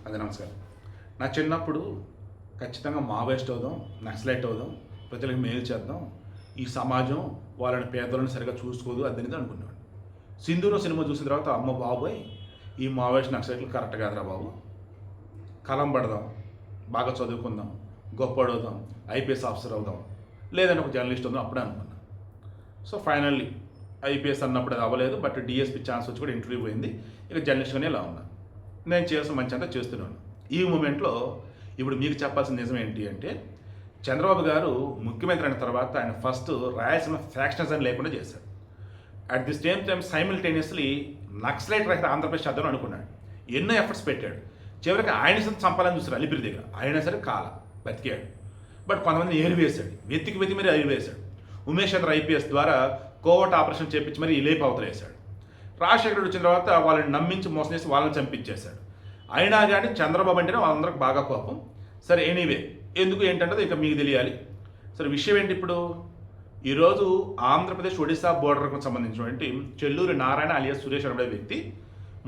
అది నమస్కారం. నా చిన్నప్పుడు ఖచ్చితంగా మావోయిస్ట్ అవుదాం, నక్సలైట్ అవుదాం, ప్రజలకు మేలు చేద్దాం, ఈ సమాజం వాళ్ళని పేదలను సరిగా చూసుకోదు అదని అనుకున్నాను. సింధూరం సినిమా చూసిన తర్వాత అమ్మ బాబోయ్ ఈ మావోయిస్ట్ నక్సలైట్లు కరెక్ట్ కాదురా బాబు, కలం పడదాం, బాగా చదువుకుందాం, గొప్ప అవుదాం, ఐపీఎస్ ఆఫీసర్ అవుదాం, లేదంటే ఒక జర్నలిస్ట్ అవుదాం అప్పుడే అనుకున్నాను. సో ఫైనల్లీ ఐపీఎస్ అన్నప్పుడు అది అవ్వలేదు, బట్ డిఎస్పీ ఛాన్స్ వచ్చి కూడా ఇంటర్వ్యూ పోయింది. ఇక జర్నలిస్ట్గానే ఇలా ఉన్నాను. నేను చేసిన మంచి అంతా చేస్తున్నాను. ఈ మూమెంట్లో ఇప్పుడు మీకు చెప్పాల్సిన నిజం ఏంటి అంటే, చంద్రబాబు గారు ముఖ్యమంత్రి అయిన తర్వాత ఆయన ఫస్ట్ రాయలసీమ ఫ్యాక్షనిజం లేకుండా చేశాడు. At the same time simultaneously naxalite రహిత ఆంధ్రప్రదేశ్ చేద్దామని అనుకున్నాడు. ఎన్నో ఎఫర్ట్స్ పెట్టాడు. చివరికి ఆయన సరే చంపాలని చూస్తారు అలిపిరి దగ్గర, అయినా సరే బతికాడు. బట్ కొంతమంది ఏరివేశాడు, వెతికి మరి ఏరివేశాడు. ఉమేష్ చంద్ర ఐపీఎస్ ద్వారా కోవట్ ఆపరేషన్ చేపించి మరి లేపు అవతలేశాడు. రాజశేఖర్ వచ్చిన తర్వాత వాళ్ళని నమ్మించి మోసం చేసి వాళ్ళని చంపించేశాడు. అయినా కానీ చంద్రబాబు అంటేనే వాళ్ళందరికి బాగా కోపం. సరే ఎనీవే, ఎందుకు ఏంటంటే ఇక మీకు తెలియాలి. సరే విషయం ఏంటి ఇప్పుడు, ఈరోజు ఆంధ్రప్రదేశ్ ఒడిశా బోర్డర్కు సంబంధించినటువంటి చెల్లూరి నారాయణ అలియాస్ సురేష్ అనే వ్యక్తి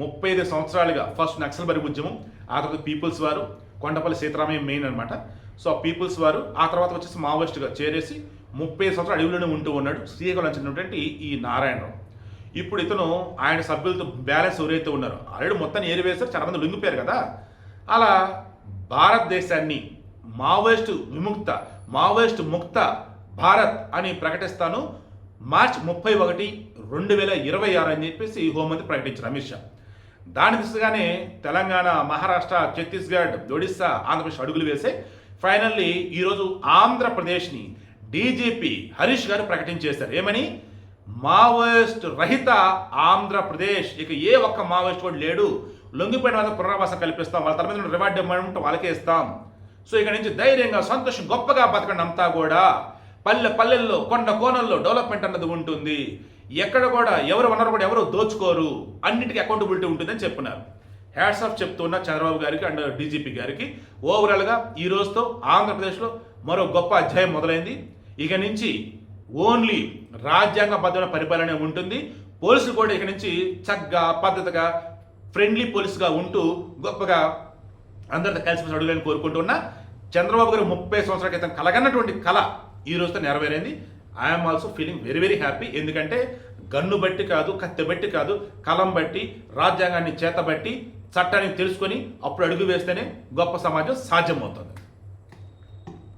35 సంవత్సరాలుగా ఫస్ట్ నక్సల్బరీ ఉద్యమం, ఆ తర్వాత పీపుల్స్ వారు, కొండపల్లి సీతారామయ్య మెయిన్ అనమాట. సో ఆ పీపుల్స్ వారు ఆ తర్వాత వచ్చేసి మావోయిస్ట్గా చేరేసి 30 సంవత్సరాలు అడవిలోనే ఉంటూ ఉన్నాడు శ్రీకాకుళం చెందినటువంటి ఈ నారాయణరావు. ఇప్పుడు ఇతను ఆయన సభ్యులతో బ్యాలెన్స్ ఎవరైతే ఉన్నారో ఆల్రెడీ మొత్తాన్ని ఏరివేశారు, చాలా మంది లొంగిపోయారు కదా. అలా భారతదేశాన్ని మావోయిస్ట్ ముక్త భారత్ అని ప్రకటిస్తాను మార్చ్ 31, 2026 అని చెప్పేసి హోంమంత్రి ప్రకటించారు అమిత్ షా. దాని దిశగానే తెలంగాణ, మహారాష్ట్ర, ఛత్తీస్గఢ్, ఒడిస్సా, ఆంధ్రప్రదేశ్ అడుగులు వేసే ఫైనల్లీ ఈరోజు ఆంధ్రప్రదేశ్ని డీజీపీ హరీష్ గారు ప్రకటించేశారు. ఏమని? మావోయిస్ట్ రహిత ఆంధ్రప్రదేశ్. ఇక ఏ ఒక్క మావోయిస్ట్ కూడా లేడు. లొంగిపోయిన వాళ్ళకి పునరావాసం కల్పిస్తాం, వాళ్ళ తల మీద రివార్డ్ అమౌంట్ వాళ్ళకే ఇస్తాం. సో ఇక నుంచి ధైర్యంగా సంతోషం గొప్పగా బతకండి అంతా కూడా. పల్లెల్లో కొండ కోణంలో డెవలప్మెంట్ అన్నది ఉంటుంది. ఎక్కడ కూడా ఎవరు ఉన్నారు కూడా ఎవరు దోచుకోరు, అన్నిటికీ అకౌంటబిలిటీ ఉంటుందని చెప్పున్నారు. హ్యాట్స్ ఆఫ్ చెప్తున్న చంద్రబాబు గారికి అండ్ డీజీపీ గారికి. ఓవరాల్గా ఈ రోజుతో ఆంధ్రప్రదేశ్లో మరో గొప్ప అధ్యాయం మొదలైంది. ఇక నుంచి ఓన్లీ రాజ్యాంగబద్ధమైన పరిపాలన ఉంటుంది. పోలీసులు కూడా ఇక నుంచి చక్కగా పద్ధతిగా ఫ్రెండ్లీ పోలీసుగా ఉంటూ గొప్పగా అందరితో కలిసి అడుగులని కోరుకుంటున్నా. చంద్రబాబు గారు 30 సంవత్సరాల క్రితం కలగన్నటువంటి కళ ఈ రోజుతో నెరవేరింది. I'm also feeling very very happy. ఎందుకంటే గన్ను బట్టి కాదు, కత్తి బట్టి కాదు, కలం బట్టి, రాజ్యాంగాన్ని చేతబట్టి, చట్టాన్ని తెలుసుకొని అప్పుడు అడుగు వేస్తేనే గొప్ప సమాజం సాధ్యమవుతుంది.